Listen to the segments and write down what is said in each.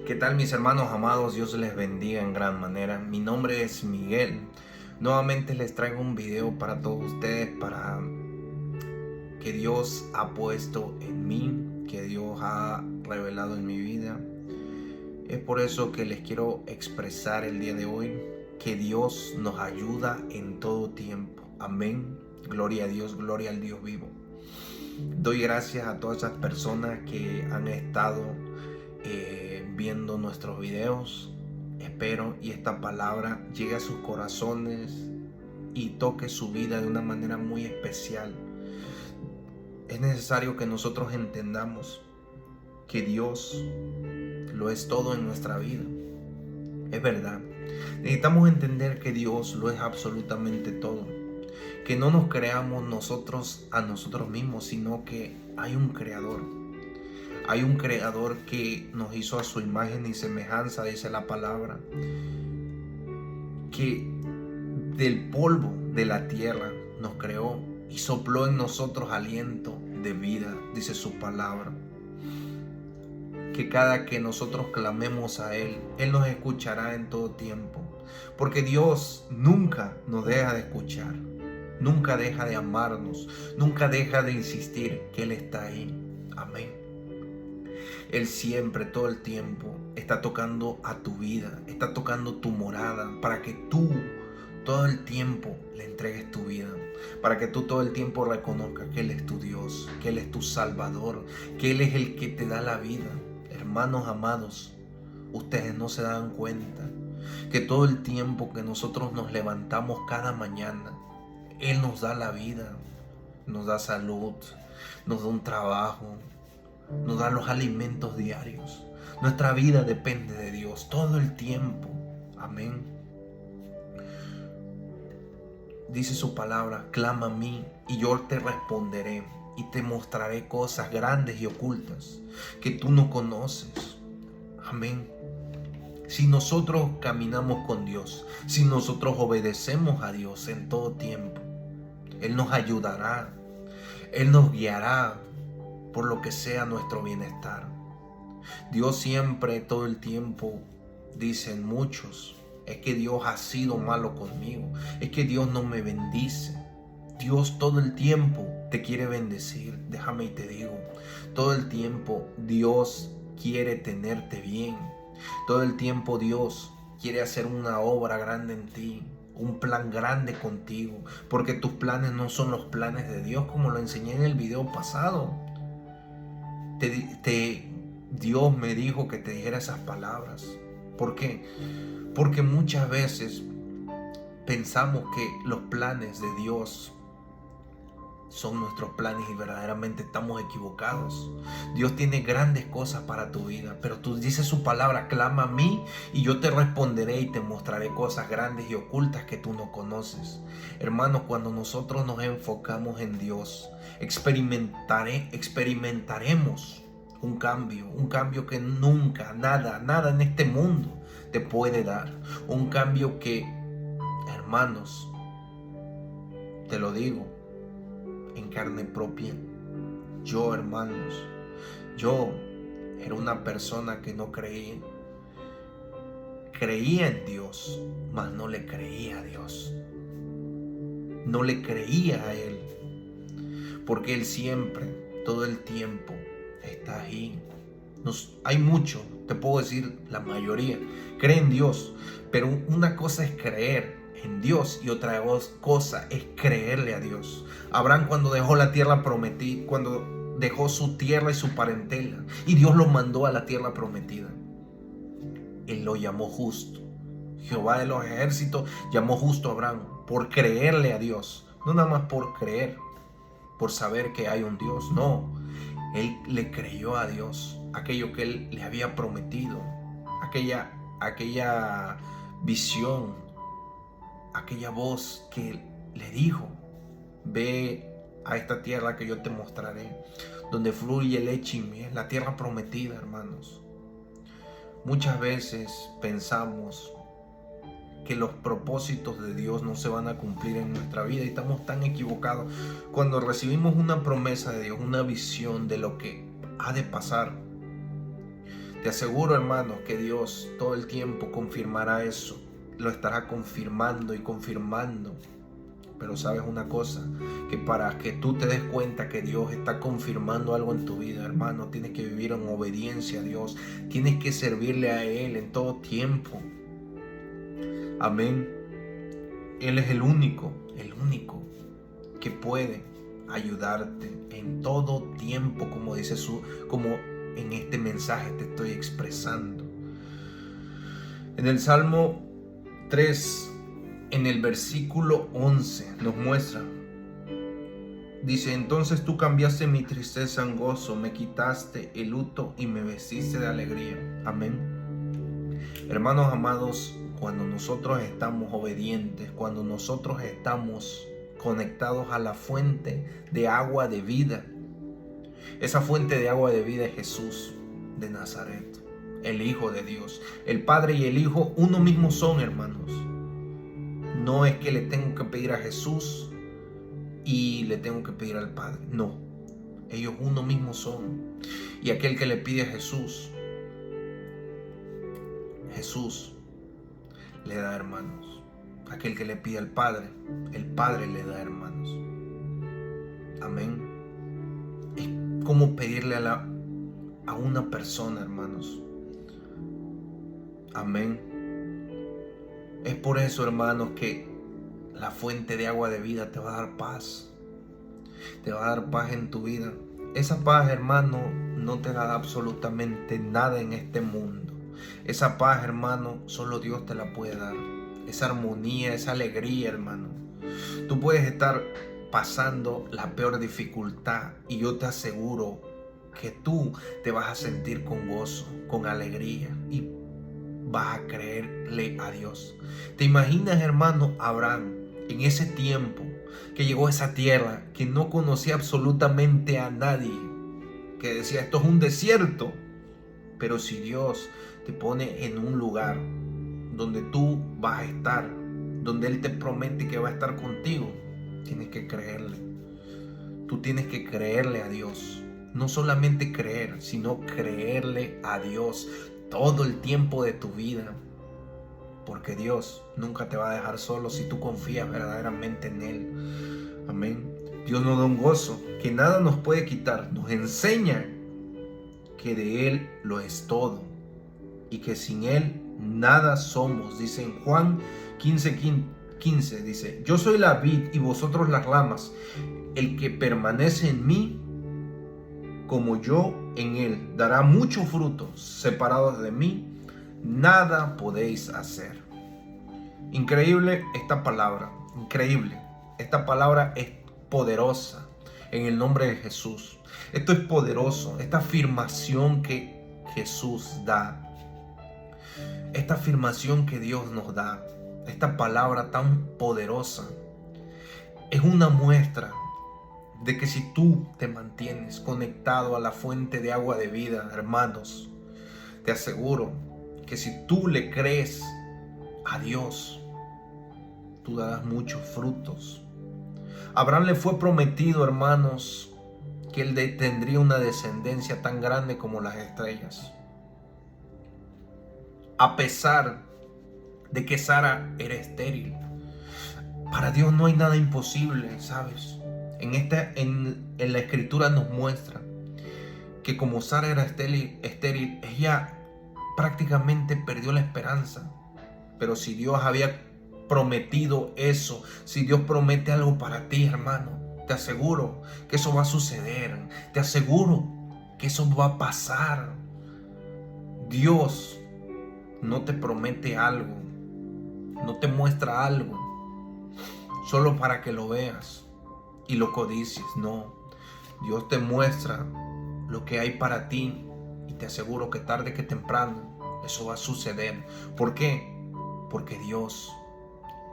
¿Qué tal, mis hermanos amados? Dios les bendiga en gran manera. Mi nombre es Miguel. Nuevamente les traigo un video para todos ustedes, para que Dios ha puesto en mí, que Dios ha revelado en mi vida. Es por eso que les quiero expresar el día de hoy que Dios nos ayuda en todo tiempo. Amén. Gloria a Dios, gloria al Dios vivo. Doy gracias a todas esas personas que han estado viendo nuestros videos. Espero y esta palabra llegue a sus corazones y toque su vida de una manera muy especial. Es necesario que nosotros entendamos que Dios lo es todo en nuestra vida. Es verdad. Necesitamos entender que Dios lo es absolutamente todo. Que no nos creamos nosotros a nosotros mismos, sino que hay un creador. Hay un creador que nos hizo a su imagen y semejanza, dice la palabra. Que del polvo de la tierra nos creó y sopló en nosotros aliento de vida, dice su palabra. Que cada que nosotros clamemos a Él, Él nos escuchará en todo tiempo. Porque Dios nunca nos deja de escuchar. Nunca deja de amarnos. Nunca deja de insistir que Él está ahí. Amén. Él siempre, todo el tiempo, está tocando a tu vida. Está tocando tu morada para que tú todo el tiempo le entregues tu vida. Para que tú todo el tiempo reconozcas que Él es tu Dios. Que Él es tu Salvador. Que Él es el que te da la vida. Hermanos amados, ustedes no se dan cuenta que todo el tiempo que nosotros nos levantamos cada mañana, Él nos da la vida, nos da salud, nos da un trabajo, nos da los alimentos diarios. Nuestra vida depende de Dios todo el tiempo. Amén. Dice su palabra: clama a mí y yo te responderé y te mostraré cosas grandes y ocultas que tú no conoces. Amén. Si nosotros caminamos con Dios, si nosotros obedecemos a Dios en todo tiempo, Él nos ayudará, Él nos guiará por lo que sea nuestro bienestar. Dios siempre, todo el tiempo, dicen muchos, es que Dios ha sido malo conmigo, es que Dios no me bendice. Dios todo el tiempo te quiere bendecir. Déjame y te digo, todo el tiempo Dios quiere tenerte bien. Todo el tiempo Dios quiere hacer una obra grande en ti, un plan grande contigo, porque tus planes no son los planes de Dios, como lo enseñé en el video pasado. Dios me dijo que te dijera esas palabras. ¿Por qué? Porque muchas veces pensamos que los planes de Dios son nuestros planes y verdaderamente estamos equivocados. Dios tiene grandes cosas para tu vida, pero tú dices su palabra: clama a mí y yo te responderé y te mostraré cosas grandes y ocultas que tú no conoces. Hermanos, cuando nosotros nos enfocamos en Dios, experimentaremos un cambio que nunca, nada en este mundo te puede dar. Un cambio que, hermanos, te lo digo en carne propia. Yo, hermanos, yo era una persona que no creía en Dios, mas no le creía a Dios. No le creía a Él, porque Él siempre, todo el tiempo, está ahí. Hay mucho, te puedo decir, la mayoría cree en Dios, pero una cosa es creer en Dios y otra cosa es creerle a Dios. Abraham, cuando dejó la tierra prometida, cuando dejó su tierra y su parentela y Dios lo mandó a la tierra prometida, Él lo llamó justo. Jehová de los ejércitos llamó justo a Abraham por creerle a Dios. No nada más por creer, por saber que hay un Dios. No, Él le creyó a Dios aquello que Él le había prometido, aquella visión, aquella voz que le dijo: ve a esta tierra que yo te mostraré, donde fluye leche y miel, la tierra prometida, hermanos. Muchas veces pensamos que los propósitos de Dios no se van a cumplir en nuestra vida y estamos tan equivocados. Cuando recibimos una promesa de Dios, una visión de lo que ha de pasar, Te aseguro, hermanos, que Dios todo el tiempo confirmará eso. Lo estará confirmando y confirmando. Pero sabes una cosa, que para que tú te des cuenta que Dios está confirmando algo en tu vida, hermano, tienes que vivir en obediencia a Dios. Tienes que servirle a Él en todo tiempo. Amén. Él es el único que puede ayudarte en todo tiempo, como dice como en este mensaje te estoy expresando. En el Salmo 3, en el versículo 11, nos muestra. Dice: entonces tú cambiaste mi tristeza en gozo, me quitaste el luto y me vestiste de alegría. Amén. Hermanos amados, cuando nosotros estamos obedientes, cuando nosotros estamos conectados a la fuente de agua de vida, esa fuente de agua de vida es Jesús de Nazaret, el Hijo de Dios. El Padre y el Hijo uno mismo son, hermanos. No es que le tengo que pedir a Jesús y le tengo que pedir al Padre. No, ellos uno mismo son. Y aquel que le pide a Jesús, Jesús le da, hermanos. Aquel que le pide al Padre, el Padre le da, hermanos. Amén. Es como pedirle a una persona, hermanos. Amén. Es por eso, hermanos, que la fuente de agua de vida te va a dar paz. Te va a dar paz en tu vida. Esa paz, hermano, no te la da absolutamente nada en este mundo. Esa paz, hermano, solo Dios te la puede dar. Esa armonía, esa alegría, hermano. Tú puedes estar pasando la peor dificultad y yo te aseguro que tú te vas a sentir con gozo, con alegría y vas a creerle a Dios. ¿Te imaginas, hermano, Abraham en ese tiempo que llegó a esa tierra que no conocía absolutamente a nadie, que decía esto es un desierto? Pero si Dios te pone en un lugar donde tú vas a estar, donde Él te promete que va a estar contigo, tienes que creerle. Tú tienes que creerle a Dios. No solamente creer, sino creerle a Dios todo el tiempo de tu vida. Porque Dios nunca te va a dejar solo si tú confías verdaderamente en Él. Amén. Dios nos da un gozo que nada nos puede quitar. Nos enseña que de Él lo es todo y que sin Él nada somos. Dice en Juan 15, dice: yo soy la vid y vosotros las ramas. El que permanece en mí, como yo en él, dará mucho fruto. Separados de mí, nada podéis hacer. Increíble esta palabra, increíble. Esta palabra es poderosa en el nombre de Jesús. Esto es poderoso, esta afirmación que Jesús da. Esta afirmación que Dios nos da, esta palabra tan poderosa, es una muestra de que si tú te mantienes conectado a la fuente de agua de vida, hermanos, te aseguro que si tú le crees a Dios, tú darás muchos frutos. A Abraham le fue prometido, hermanos, que él tendría una descendencia tan grande como las estrellas. A pesar de que Sara era estéril, para Dios no hay nada imposible, ¿sabes? En la escritura nos muestra que como Sara era estéril, ella prácticamente perdió la esperanza. Pero si Dios había prometido eso, si Dios promete algo para ti, hermano, te aseguro que eso va a suceder. Te aseguro que eso va a pasar. Dios no te promete algo, no te muestra algo solo para que lo veas y lo codicies. No, Dios te muestra lo que hay para ti y te aseguro que tarde que temprano eso va a suceder. ¿Por qué? Porque Dios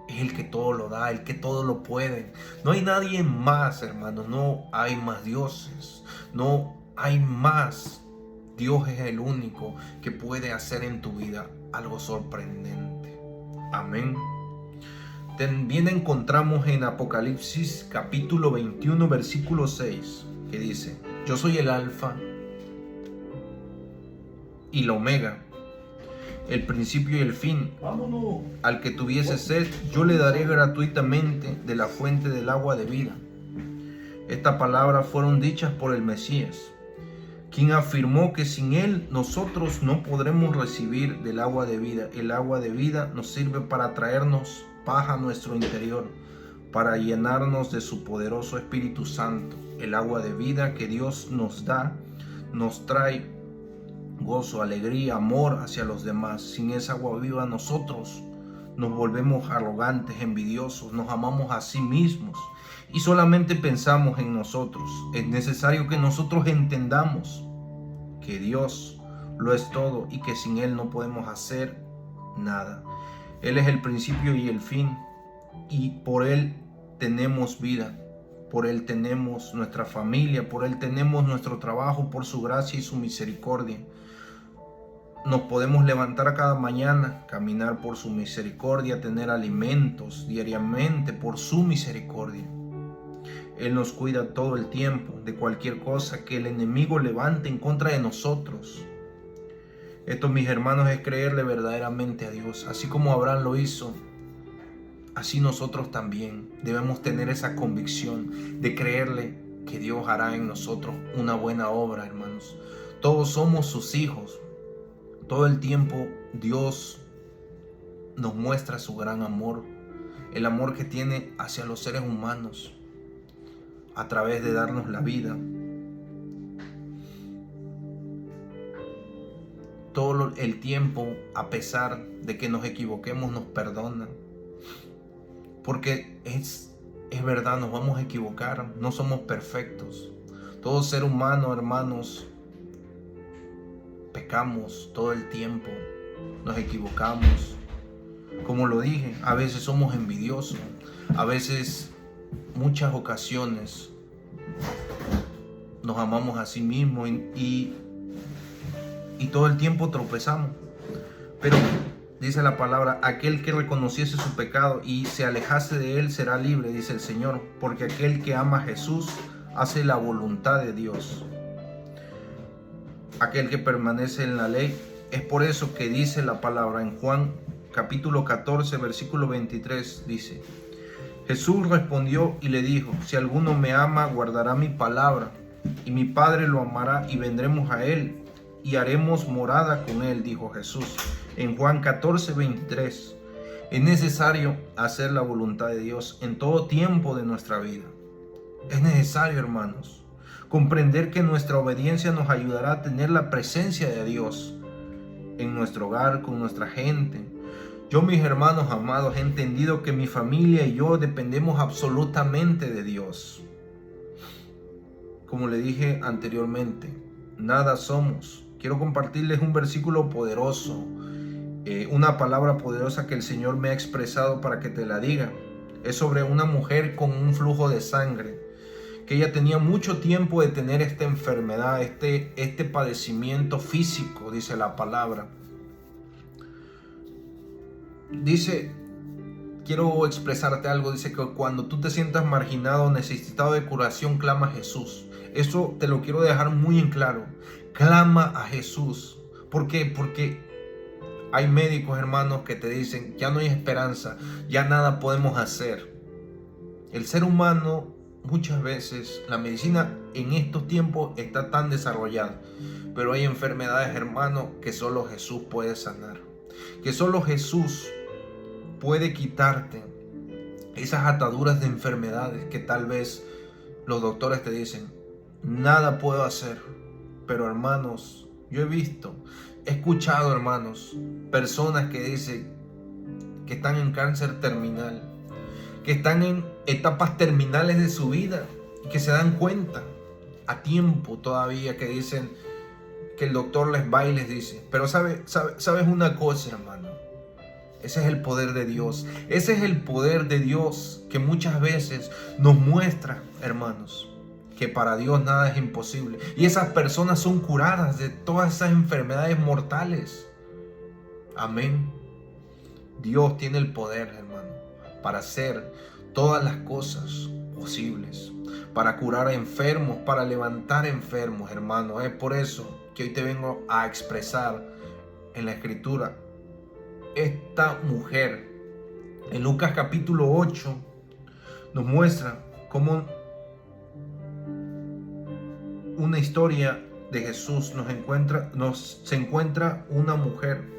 es el que todo lo da, el que todo lo puede. No hay nadie más, hermano. No hay más dioses. No hay más. Dios es el único que puede hacer en tu vida algo sorprendente. Amén. También encontramos en Apocalipsis capítulo 21 versículo 6 que dice: yo soy el alfa y la Omega, el principio y el fin. Al que tuviese sed, yo le daré gratuitamente de la fuente del agua de vida. Estas palabras fueron dichas por el Mesías, quien afirmó que sin él nosotros no podremos recibir del agua de vida. El agua de vida nos sirve para traernos paz a nuestro interior, para llenarnos de su poderoso Espíritu Santo. El agua de vida que Dios nos da nos trae gozo, alegría, amor hacia los demás. Sin esa agua viva nosotros nos volvemos arrogantes, envidiosos, nos amamos a sí mismos y solamente pensamos en nosotros. Es necesario que nosotros entendamos que Dios lo es todo y que sin Él no podemos hacer nada. Él es el principio y el fin, y por Él tenemos vida, por Él tenemos nuestra familia, por Él tenemos nuestro trabajo, por su gracia y su misericordia. Nos podemos levantar cada mañana, caminar por su misericordia, tener alimentos diariamente por su misericordia. Él nos cuida todo el tiempo de cualquier cosa que el enemigo levante en contra de nosotros. Esto, mis hermanos, es creerle verdaderamente a Dios. Así como Abraham lo hizo, así nosotros también debemos tener esa convicción de creerle que Dios hará en nosotros una buena obra, hermanos. Todos somos sus hijos. Todo el tiempo Dios nos muestra su gran amor, el amor que tiene hacia los seres humanos a través de darnos la vida. Todo el tiempo, a pesar de que nos equivoquemos, nos perdona. Porque es verdad, nos vamos a equivocar, no somos perfectos. Todo ser humano, hermanos, pecamos todo el tiempo, nos equivocamos. Como lo dije, a veces somos envidiosos, a veces, muchas ocasiones, nos amamos a sí mismos y todo el tiempo tropezamos. Pero dice la palabra, aquel que reconociese su pecado y se alejase de él será libre, dice el Señor, porque aquel que ama a Jesús hace la voluntad de Dios. Aquel que permanece en la ley. Es por eso que dice la palabra en Juan capítulo 14 versículo 23, dice: Jesús respondió y le dijo: si alguno me ama, guardará mi palabra, y mi Padre lo amará, y vendremos a él y haremos morada con él, dijo Jesús en Juan 14, 23. Es necesario hacer la voluntad de Dios en todo tiempo de nuestra vida. Es necesario, hermanos, comprender que nuestra obediencia nos ayudará a tener la presencia de Dios en nuestro hogar, con nuestra gente. Yo, mis hermanos amados, he entendido que mi familia y yo dependemos absolutamente de Dios. Como le dije anteriormente, nada somos. Quiero compartirles un versículo poderoso, una palabra poderosa que el Señor me ha expresado para que te la diga. Es sobre una mujer con un flujo de sangre, que ella tenía mucho tiempo de tener esta enfermedad, este padecimiento físico, dice la palabra. Dice, quiero expresarte algo, dice que cuando tú te sientas marginado, necesitado de curación, clama a Jesús. Eso te lo quiero dejar muy en claro. Clama a Jesús. ¿Por qué? Porque hay médicos, hermanos, que te dicen, ya no hay esperanza, ya nada podemos hacer. El ser humano, muchas veces, la medicina en estos tiempos está tan desarrollada, pero hay enfermedades, hermanos, que solo Jesús puede sanar. Que solo Jesús puede quitarte esas ataduras de enfermedades que tal vez los doctores te dicen, nada puedo hacer. Pero, hermanos, yo he escuchado, hermanos, personas que dicen que están en cáncer terminal, que están en etapas terminales de su vida y que se dan cuenta a tiempo todavía, que dicen que el doctor les va y les dice. Pero sabes una cosa, hermano, ese es el poder de Dios. Ese es el poder de Dios que muchas veces nos muestra, hermanos, que para Dios nada es imposible. Y esas personas son curadas de todas esas enfermedades mortales. Amén. Dios tiene el poder, hermano, para hacer todas las cosas posibles, para curar a enfermos, para levantar enfermos, hermano. Es por eso que hoy te vengo a expresar en la escritura. Esta mujer en Lucas capítulo 8 nos muestra cómo una historia de Jesús se encuentra una mujer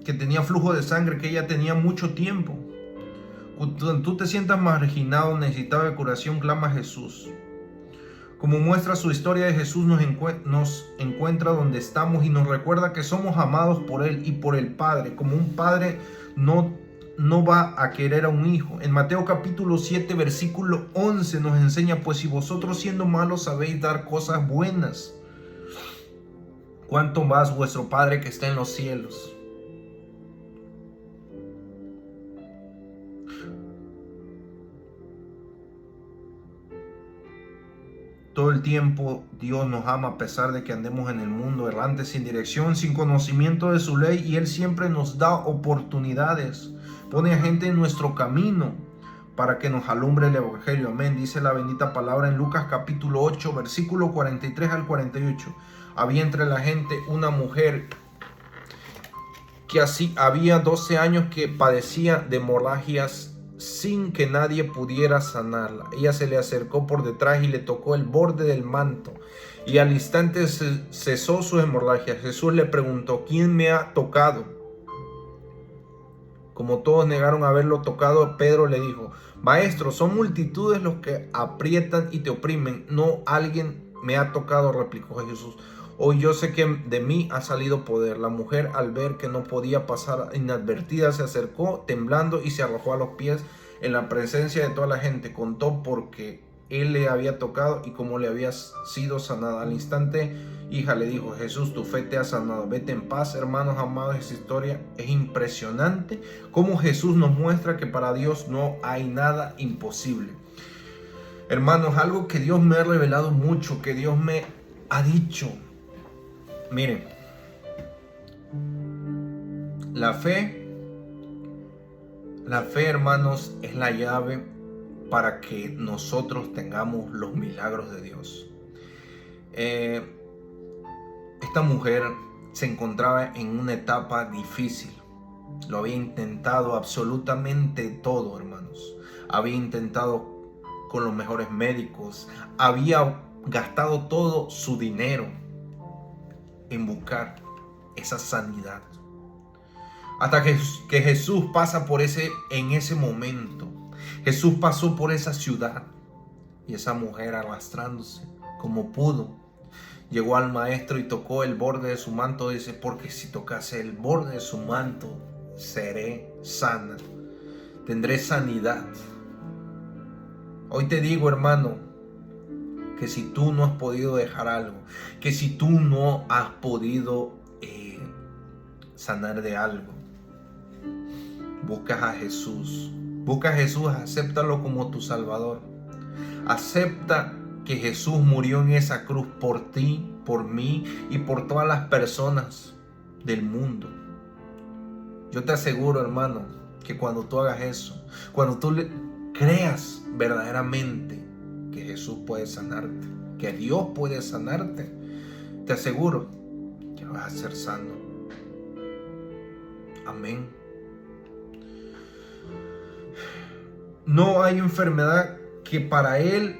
que tenía flujo de sangre, que ella tenía mucho tiempo. Cuando tú te sientas marginado, necesitado de curación, clama a Jesús. Como muestra su historia de Jesús, nos encuentra donde estamos y nos recuerda que somos amados por Él y por el Padre. Como un padre no va a querer a un hijo. En Mateo capítulo 7, versículo 11 nos enseña: pues si vosotros siendo malos sabéis dar cosas buenas, ¿cuánto más vuestro Padre que está en los cielos? Todo el tiempo Dios nos ama a pesar de que andemos en el mundo errante, sin dirección, sin conocimiento de su ley, y Él siempre nos da oportunidades, pone a gente en nuestro camino para que nos alumbre el evangelio. Amén. Dice la bendita palabra en Lucas capítulo 8, versículo 43 al 48. Había entre la gente una mujer que así había 12 años que padecía de hemorragias sin que nadie pudiera sanarla. Ella se le acercó por detrás y le tocó el borde del manto, y al instante cesó su hemorragia. Jesús le preguntó: ¿quién me ha tocado? Como todos negaron haberlo tocado, Pedro le dijo: Maestro, son multitudes los que aprietan y te oprimen, no alguien me ha tocado, replicó Jesús. Hoy yo sé que de mí ha salido poder. La mujer, al ver que no podía pasar inadvertida, se acercó temblando y se arrojó a los pies en la presencia de toda la gente. Contó porque él le había tocado y cómo le había sido sanada. Al instante, hija, le dijo Jesús: tu fe te ha sanado, vete en paz. Hermanos amados, esta historia es impresionante, cómo Jesús nos muestra que para Dios no hay nada imposible. Hermanos, algo que Dios me ha revelado mucho, que Dios me ha dicho. Miren, la fe, hermanos, es la llave para que nosotros tengamos los milagros de Dios. Esta mujer se encontraba en una etapa difícil. Lo había intentado absolutamente todo, hermanos. Había intentado con los mejores médicos. Había gastado todo su dinero en buscar esa sanidad. Hasta que Jesús pasa en ese momento. Jesús pasó por esa ciudad, y esa mujer, arrastrándose como pudo, llegó al maestro y tocó el borde de su manto. Dice: porque si tocase el borde de su manto, seré sana, tendré sanidad. Hoy te digo, hermano, que si tú no has podido dejar algo, que si tú no has podido sanar de algo, buscas a Jesús. Busca a Jesús, acéptalo como tu Salvador. Acepta que Jesús murió en esa cruz por ti, por mí y por todas las personas del mundo. Yo te aseguro, hermano, que cuando tú hagas eso, cuando tú creas verdaderamente que Jesús puede sanarte, que Dios puede sanarte, te aseguro que vas a ser sano. Amén. No hay enfermedad que para Él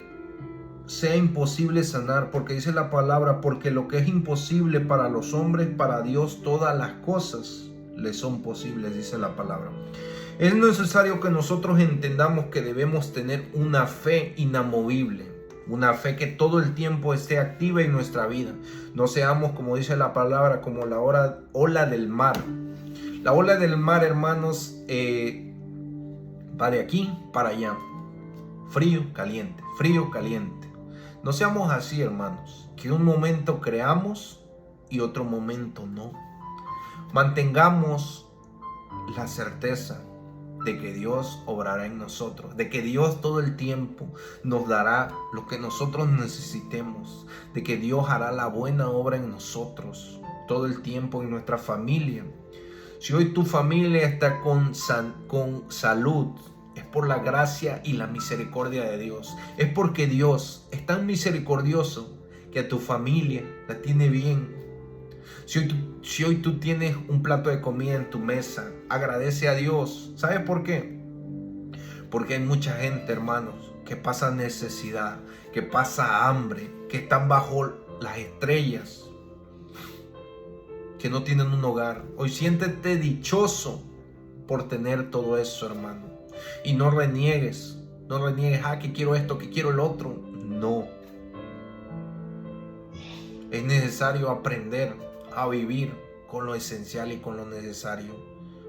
sea imposible sanar, porque dice la palabra: porque lo que es imposible para los hombres, para Dios todas las cosas le son posibles, dice la palabra. Es necesario que nosotros entendamos que debemos tener una fe inamovible, una fe que todo el tiempo esté activa en nuestra vida. No seamos, como dice la palabra, como la ola del mar. La ola del mar, hermanos, va de aquí para allá, frío, caliente, frío, caliente. No seamos así, hermanos, que un momento creamos y otro momento no. Mantengamos la certeza de que Dios obrará en nosotros, de que Dios todo el tiempo nos dará lo que nosotros necesitemos, de que Dios hará la buena obra en nosotros todo el tiempo, en nuestra familia. Si hoy tu familia está con salud, es por la gracia y la misericordia de Dios. Es porque Dios es tan misericordioso que a tu familia la tiene bien. Si hoy tú tienes un plato de comida en tu mesa, agradece a Dios. ¿Sabes por qué? Porque hay mucha gente, hermanos, que pasa necesidad, que pasa hambre, que están bajo las estrellas, que no tienen un hogar. Hoy siéntete dichoso por tener todo eso, hermano. Y no reniegues, que quiero esto, que quiero el otro. No. Es necesario aprender a vivir con lo esencial y con lo necesario,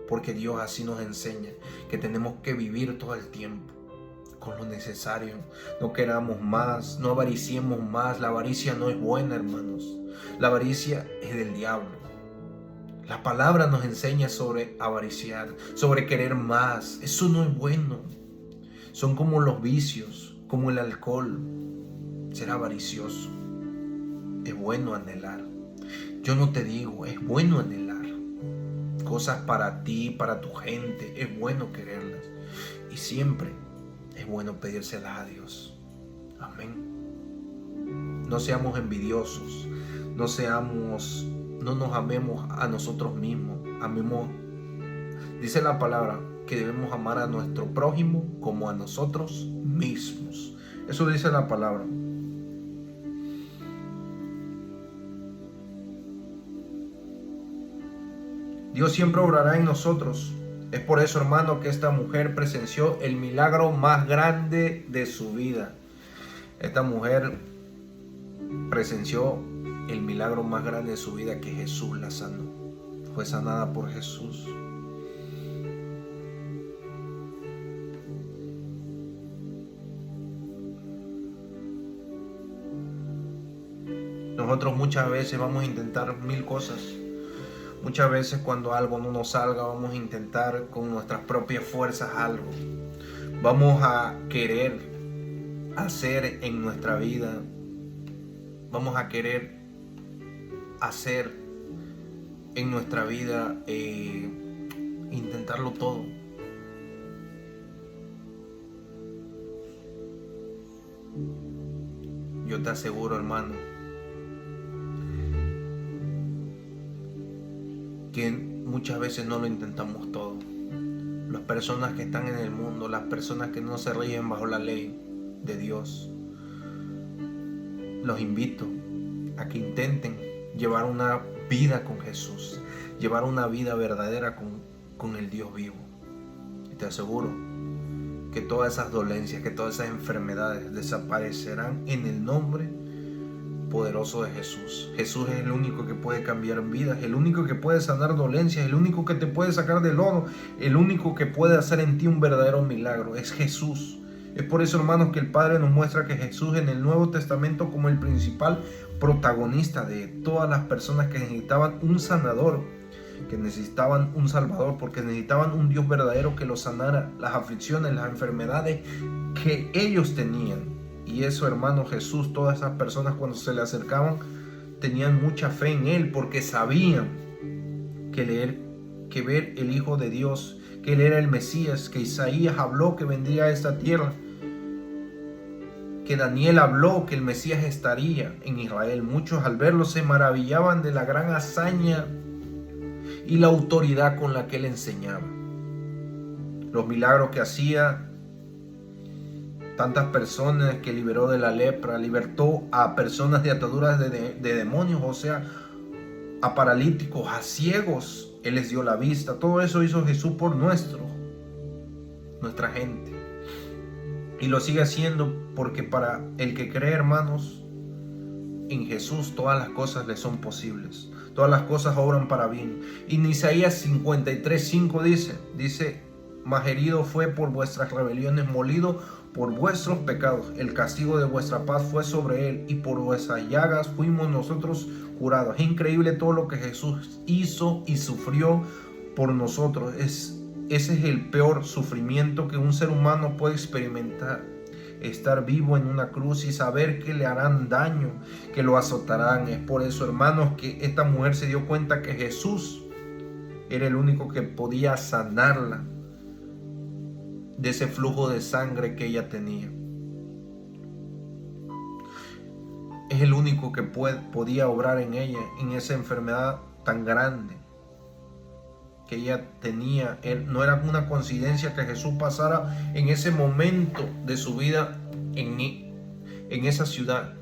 porque Dios así nos enseña que tenemos que vivir todo el tiempo con lo necesario. No queramos más, no avariciemos más. La avaricia no es buena, hermanos. La avaricia es del diablo. La palabra nos enseña sobre avariciar, sobre querer más. Eso no es bueno. Son como los vicios, como el alcohol. Ser avaricioso. Es bueno anhelar. Yo no te digo, es bueno anhelar cosas para ti, para tu gente. Es bueno quererlas. Y siempre es bueno pedírselas a Dios. Amén. No seamos envidiosos. No nos amemos a nosotros mismos. Dice la palabra que debemos amar a nuestro prójimo como a nosotros mismos. Eso dice la palabra. Dios siempre obrará en nosotros. Es por eso, hermano, que esta mujer presenció el milagro más grande de su vida. Esta mujer presenció el milagro más grande de su vida, que Jesús la sanó. Fue sanada por Jesús. Nosotros muchas veces vamos a intentar mil cosas. Muchas veces cuando algo no nos salga, vamos a intentar con nuestras propias fuerzas algo. Vamos a querer hacer en nuestra vida. Vamos a querer hacer en nuestra vida, intentarlo todo. Yo te aseguro, hermano, que muchas veces no lo intentamos todo. Las personas que están en el mundo, las personas que no se rigen bajo la ley de Dios, los invito a que intenten llevar una vida con Jesús, llevar una vida verdadera con el Dios vivo. Y te aseguro que todas esas dolencias, que todas esas enfermedades desaparecerán en el nombre poderoso de Jesús. Jesús es el único que puede cambiar vidas, el único que puede sanar dolencias, el único que te puede sacar del lodo, el único que puede hacer en ti un verdadero milagro. Es Jesús. Es por eso, hermanos, que el Padre nos muestra que Jesús en el Nuevo Testamento como el principal protagonista de todas las personas que necesitaban un sanador, que necesitaban un salvador, porque necesitaban un Dios verdadero que los sanara las aflicciones, las enfermedades que ellos tenían. Y eso, hermano, Jesús, todas esas personas cuando se le acercaban tenían mucha fe en Él, porque sabían que ver el Hijo de Dios, que Él era el Mesías, que Isaías habló que vendría a esta tierra, que Daniel habló que el Mesías estaría en Israel. Muchos al verlo se maravillaban de la gran hazaña y la autoridad con la que Él enseñaba. Los milagros que hacía, tantas personas que liberó de la lepra, libertó a personas de ataduras de demonios, o sea, a paralíticos, a ciegos, Él les dio la vista. Todo eso hizo Jesús por nuestra gente. Y lo sigue haciendo porque para el que cree, hermanos, en Jesús todas las cosas le son posibles. Todas las cosas obran para bien. Y en Isaías 53:5 dice, mas herido fue por vuestras rebeliones, molido por vuestros pecados. El castigo de vuestra paz fue sobre él, y por vuestras llagas fuimos nosotros curados. Es increíble todo lo que Jesús hizo y sufrió por nosotros. Ese es el peor sufrimiento que un ser humano puede experimentar. Estar vivo en una cruz y saber que le harán daño, que lo azotarán. Es por eso, hermanos, que esta mujer se dio cuenta que Jesús era el único que podía sanarla de ese flujo de sangre que ella tenía. Es el único que podía obrar en ella, en esa enfermedad tan grande que ella tenía. No era una coincidencia que Jesús pasara en ese momento de su vida en esa ciudad.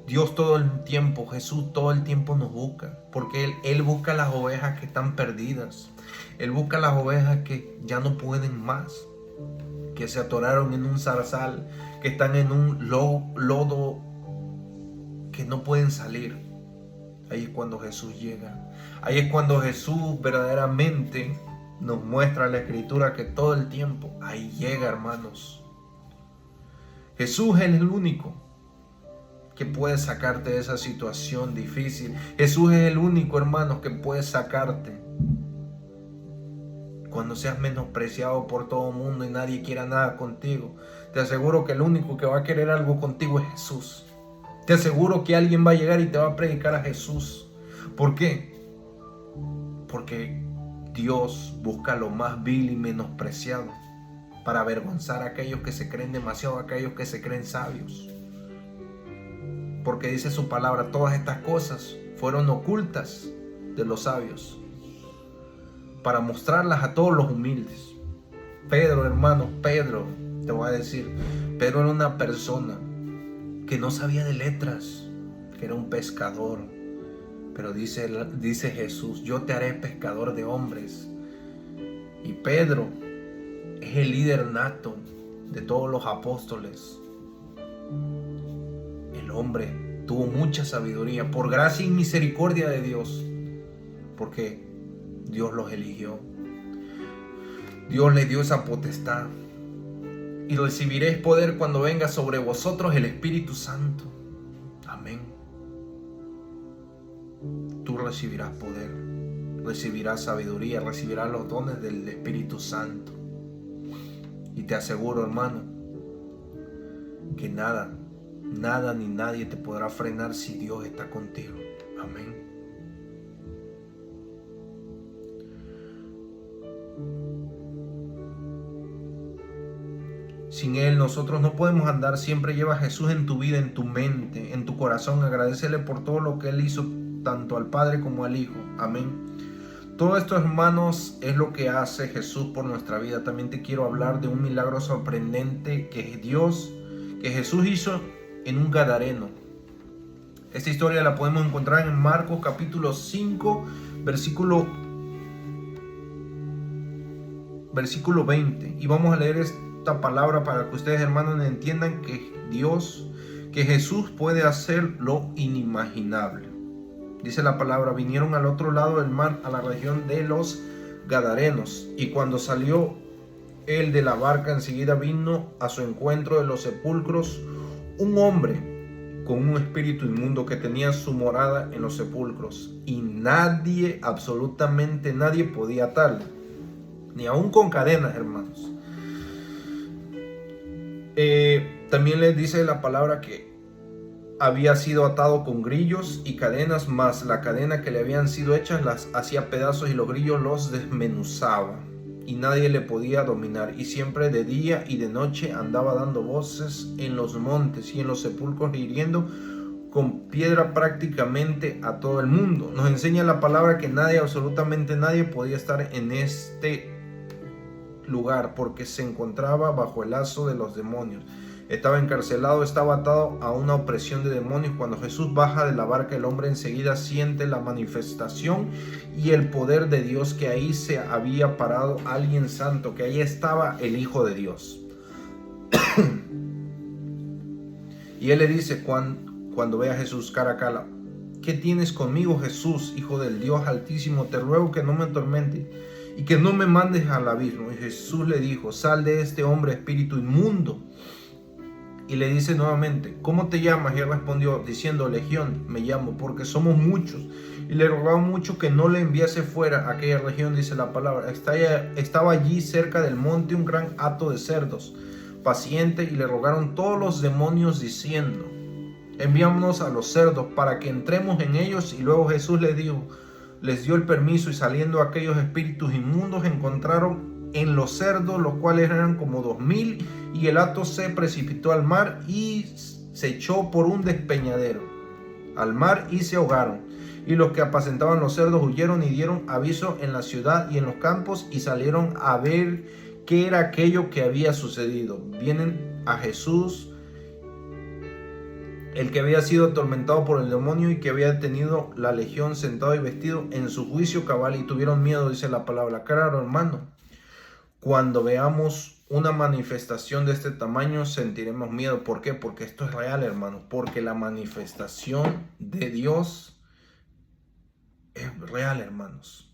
Dios todo el tiempo, Jesús todo el tiempo nos busca, porque Él busca las ovejas que están perdidas. Él busca las ovejas que ya no pueden más, que se atoraron en un zarzal, que están en un lodo, que no pueden salir. Ahí es cuando Jesús llega. Ahí es cuando Jesús verdaderamente nos muestra en la Escritura que todo el tiempo ahí llega, hermanos. Jesús es el único que puede sacarte de esa situación difícil. Jesús es el único, hermanos, que puede sacarte cuando seas menospreciado por todo el mundo y nadie quiera nada contigo. Te aseguro que el único que va a querer algo contigo es Jesús. Te aseguro que alguien va a llegar y te va a predicar a Jesús. ¿Por qué? Porque Dios busca lo más vil y menospreciado para avergonzar a aquellos que se creen demasiado, a aquellos que se creen sabios. Porque dice su palabra, todas estas cosas fueron ocultas de los sabios para mostrarlas a todos los humildes. Pedro, hermano, Pedro, te voy a decir, Pedro era una persona que no sabía de letras, que era un pescador. Pero dice Jesús, yo te haré pescador de hombres. Y Pedro es el líder nato de todos los apóstoles. El hombre tuvo mucha sabiduría por gracia y misericordia de Dios, porque Dios los eligió. Dios le dio esa potestad. Y recibiréis poder cuando venga sobre vosotros el Espíritu Santo. Amén. Tú recibirás poder, recibirás sabiduría, recibirás los dones del Espíritu Santo. Y te aseguro, hermano, que nada ni nadie te podrá frenar si Dios está contigo. Amén. Sin Él nosotros no podemos andar. Siempre lleva a Jesús en tu vida, en tu mente, en tu corazón. Agradécele por todo lo que Él hizo, tanto al Padre como al Hijo. Amén. Todo esto, hermanos, es lo que hace Jesús por nuestra vida. También te quiero hablar de un milagro sorprendente que Jesús hizo en un gadareno. Esta historia la podemos encontrar en Marcos capítulo 5, versículo 20. Y vamos a leer esta palabra para que ustedes, hermanos, entiendan que Jesús puede hacer lo inimaginable. Dice la palabra, vinieron al otro lado del mar, a la región de los Gadarenos, y cuando salió él de la barca, enseguida vino a su encuentro de los sepulcros un hombre con un espíritu inmundo que tenía su morada en los sepulcros, y nadie, absolutamente nadie, podía atarle, ni aún con cadenas, hermanos. También les dice la palabra que había sido atado con grillos y cadenas, mas la cadena que le habían sido hechas las hacía pedazos y los grillos los desmenuzaba, y nadie le podía dominar. Y siempre de día y de noche andaba dando voces en los montes y en los sepulcros, hiriendo con piedra prácticamente a todo el mundo. Nos enseña la palabra que nadie, absolutamente nadie, podía estar en este lugar porque se encontraba bajo el lazo de los demonios. Estaba encarcelado, estaba atado a una opresión de demonios. Cuando Jesús baja de la barca, el hombre enseguida siente la manifestación y el poder de Dios, que ahí se había parado alguien santo, que ahí estaba el Hijo de Dios. Y él le dice cuando ve a Jesús cara a cara, ¿qué tienes conmigo, Jesús, Hijo del Dios Altísimo? Te ruego que no me atormentes y que no me mandes al abismo. Y Jesús le dijo, sal de este hombre, espíritu inmundo. Y le dice nuevamente, ¿cómo te llamas? Y él respondió diciendo, Legión me llamo, porque somos muchos. Y le rogaron mucho que no le enviase fuera a aquella región, dice la palabra. Estaba allí cerca del monte un gran hato de cerdos, paciente, y le rogaron todos los demonios diciendo, enviámonos a los cerdos para que entremos en ellos. Y luego Jesús les dio el permiso, y saliendo aquellos espíritus inmundos encontraron en los cerdos, los cuales eran como 2000, y el hato se precipitó al mar y se echó por un despeñadero al mar y se ahogaron. Y los que apacentaban los cerdos huyeron y dieron aviso en la ciudad y en los campos, y salieron a ver qué era aquello que había sucedido. Vienen a Jesús, el que había sido atormentado por el demonio y que había tenido la legión, sentado y vestido en su juicio cabal, y tuvieron miedo, dice la palabra. Claro, hermano, cuando veamos una manifestación de este tamaño sentiremos miedo. ¿Por qué? Porque esto es real, hermano. Porque la manifestación de Dios es real, hermanos.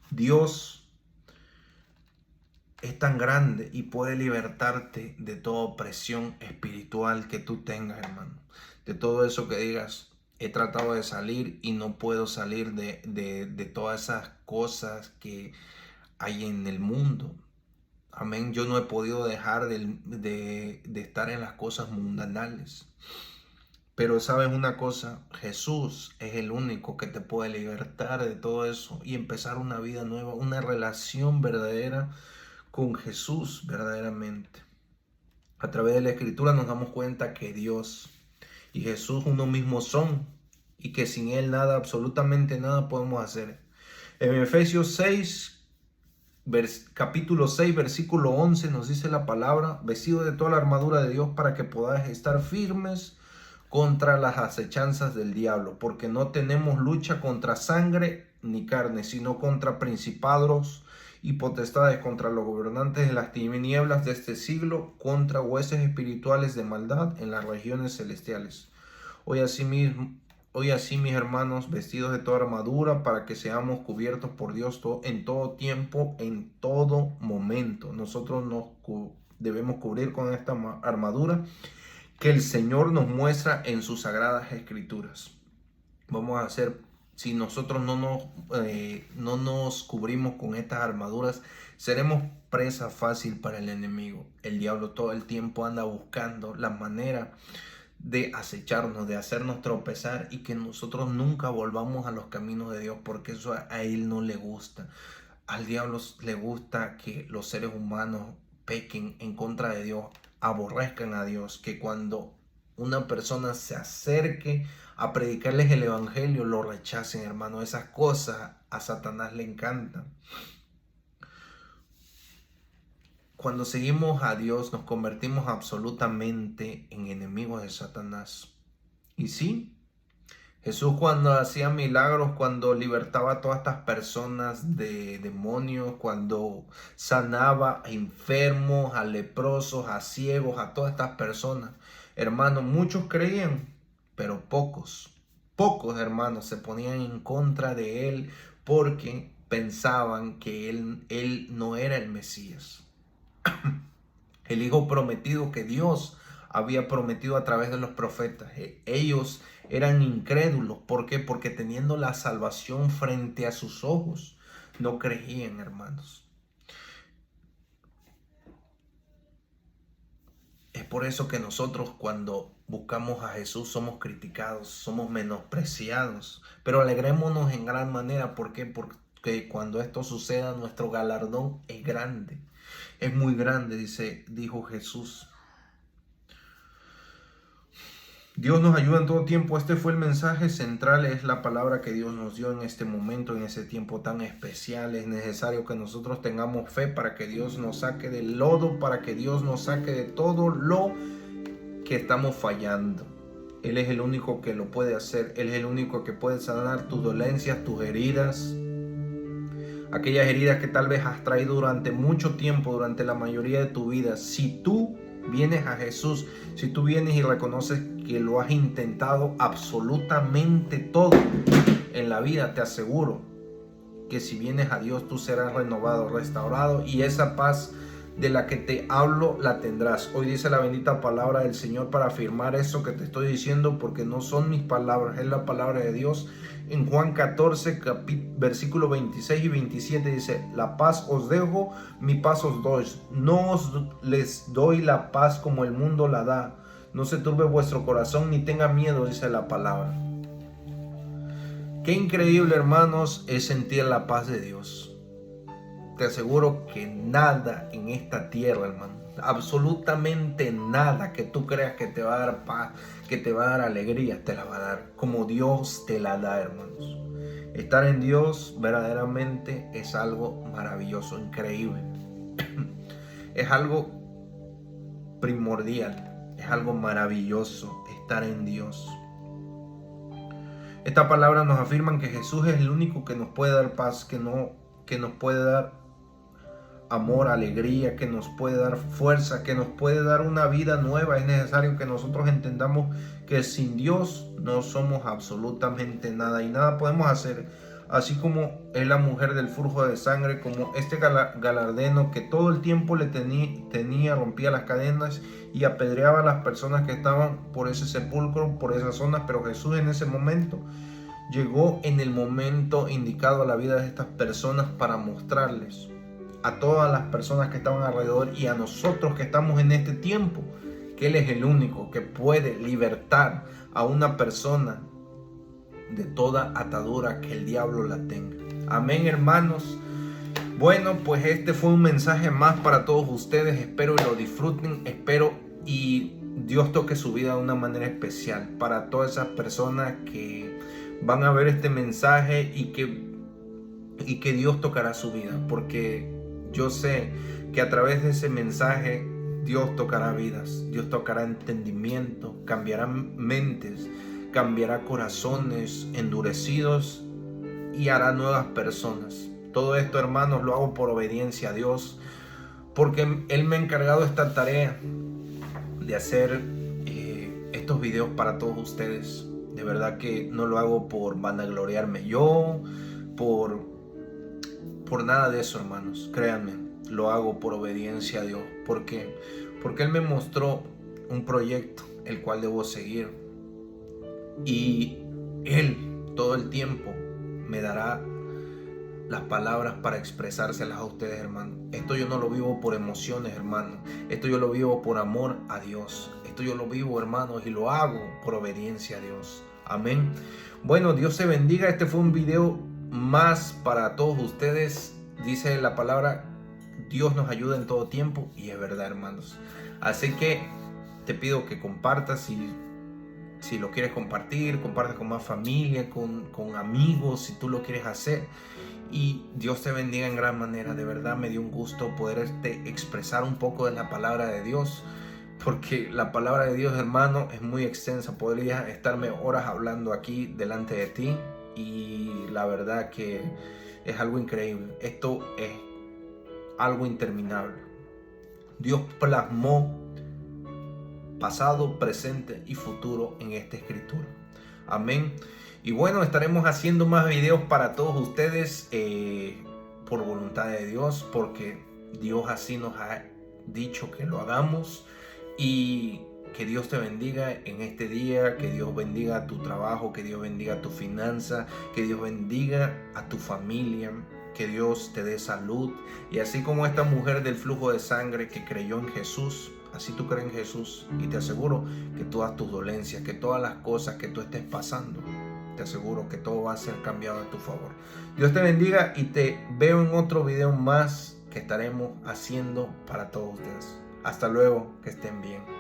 Dios es tan grande y puede libertarte de toda opresión espiritual que tú tengas, hermano. De todo eso que digas, he tratado de salir y no puedo salir de todas esas cosas que hay en el mundo. Amén. Yo no he podido dejar de estar en las cosas mundanales. Pero sabes una cosa, Jesús es el único que te puede libertar de todo eso y empezar una vida nueva, una relación verdadera con Jesús verdaderamente. A través de la Escritura nos damos cuenta que Dios y Jesús uno mismo son, y que sin Él nada, absolutamente nada podemos hacer. En Efesios 6, capítulo 6, versículo 11 nos dice la palabra: vestidos de toda la armadura de Dios para que podáis estar firmes contra las acechanzas del diablo, porque no tenemos lucha contra sangre ni carne, sino contra principados y potestades, contra los gobernantes de las tinieblas de este siglo, contra huestes espirituales de maldad en las regiones celestiales. Hoy así, mis hermanos, vestidos de toda armadura para que seamos cubiertos por Dios en todo tiempo, en todo momento. Nosotros nos debemos cubrir con esta armadura que el Señor nos muestra en sus sagradas escrituras. Vamos a hacer, si nosotros no nos cubrimos con estas armaduras, seremos presa fácil para el enemigo. El diablo todo el tiempo anda buscando la manera de acecharnos, de hacernos tropezar, y que nosotros nunca volvamos a los caminos de Dios, porque eso a él no le gusta. Al diablo le gusta que los seres humanos pequen en contra de Dios, aborrezcan a Dios, que cuando una persona se acerque a predicarles el evangelio lo rechacen, hermano. Esas cosas a Satanás le encantan. Cuando seguimos a Dios nos convertimos absolutamente en enemigos de Satanás. Y sí, Jesús cuando hacía milagros, cuando libertaba a todas estas personas de demonios, cuando sanaba a enfermos, a leprosos, a ciegos, a todas estas personas, hermanos, muchos creían, pero pocos, hermanos, se ponían en contra de él porque pensaban que él no era el Mesías, el Hijo prometido que Dios había prometido a través de los profetas. Ellos eran incrédulos. ¿Por qué? Porque teniendo la salvación frente a sus ojos, no creían, hermanos. Es por eso que nosotros, cuando buscamos a Jesús, somos criticados, somos menospreciados. Pero alegrémonos en gran manera. ¿Por qué? Porque cuando esto suceda, nuestro galardón es grande. Es muy grande, dijo Jesús. Dios nos ayuda en todo tiempo. Este fue el mensaje central, es la palabra que Dios nos dio en este momento, en ese tiempo tan especial. Es necesario que nosotros tengamos fe para que Dios nos saque del lodo, para que Dios nos saque de todo lo que estamos fallando. Él es el único que lo puede hacer. Él es el único que puede sanar tus dolencias, tus heridas. Aquellas heridas que tal vez has traído durante mucho tiempo, durante la mayoría de tu vida. Si tú vienes a Jesús, si tú vienes y reconoces que lo has intentado absolutamente todo en la vida, te aseguro que si vienes a Dios tú serás renovado, restaurado, y esa paz de la que te hablo la tendrás. Hoy dice la bendita palabra del Señor para afirmar eso que te estoy diciendo, porque no son mis palabras, es la palabra de Dios. En Juan 14, versículo 26 y 27 dice: la paz os dejo, mi paz os doy. No os les doy la paz como el mundo la da. No se turbe vuestro corazón ni tenga miedo, dice la palabra. Qué increíble, hermanos, es sentir la paz de Dios. Te aseguro que nada en esta tierra, hermano, absolutamente nada que tú creas que te va a dar paz, que te va a dar alegría, te la va a dar como Dios te la da, hermanos. Estar en Dios verdaderamente es algo maravilloso, increíble. Es algo primordial, es algo maravilloso estar en Dios. Esta palabra nos afirma que Jesús es el único que nos puede dar paz, que nos puede dar amor, alegría, que nos puede dar fuerza, que nos puede dar una vida nueva. Es necesario que nosotros entendamos que sin Dios no somos absolutamente nada y nada podemos hacer. Así como es la mujer del flujo de sangre, como este galardeno que todo el tiempo le tenía, rompía las cadenas y apedreaba a las personas que estaban por ese sepulcro, por esas zonas, pero Jesús en ese momento llegó en el momento indicado a la vida de estas personas para mostrarles a todas las personas que estaban alrededor y a nosotros que estamos en este tiempo, que Él es el único que puede libertar a una persona de toda atadura que el diablo la tenga. Amén, hermanos. Bueno, pues este fue un mensaje más para todos ustedes. Espero y lo disfruten. Espero y Dios toque su vida de una manera especial para todas esas personas que van a ver este mensaje y que Dios tocará su vida, porque yo sé que a través de ese mensaje Dios tocará vidas, Dios tocará entendimiento, cambiará mentes, cambiará corazones endurecidos y hará nuevas personas. Todo esto, hermanos, lo hago por obediencia a Dios, porque Él me ha encargado esta tarea de hacer estos videos para todos ustedes. De verdad que no lo hago por vanagloriarme yo, por nada de eso, hermanos. Créanme, lo hago por obediencia a Dios. ¿Por qué? Porque Él me mostró un proyecto el cual debo seguir, y Él todo el tiempo me dará las palabras para expresárselas a ustedes, hermano. Esto yo no lo vivo por emociones, hermano. Esto yo lo vivo por amor a Dios. Esto yo lo vivo, hermanos, y lo hago por obediencia a Dios. Amén. Bueno, Dios se bendiga. Este fue un video más para todos ustedes. Dice la palabra, Dios nos ayuda en todo tiempo, y es verdad, hermanos. Así que te pido que compartas, si lo quieres compartir, comparte con más familia, con amigos, si tú lo quieres hacer. Y Dios te bendiga en gran manera. De verdad me dio un gusto poderte expresar un poco de la palabra de Dios, porque la palabra de Dios, hermano, es muy extensa. Podría estarme horas hablando aquí delante de ti, y la verdad que es algo increíble. Esto es algo interminable. Dios plasmó pasado, presente y futuro en esta escritura. Amén. Y bueno, estaremos haciendo más videos para todos ustedes por voluntad de Dios, porque Dios así nos ha dicho que lo hagamos. Y que Dios te bendiga en este día, que Dios bendiga tu trabajo, que Dios bendiga tu finanza, que Dios bendiga a tu familia, que Dios te dé salud. Y así como esta mujer del flujo de sangre que creyó en Jesús, así tú crees en Jesús, y te aseguro que todas tus dolencias, que todas las cosas que tú estés pasando, te aseguro que todo va a ser cambiado a tu favor. Dios te bendiga y te veo en otro video más que estaremos haciendo para todos ustedes. Hasta luego, que estén bien.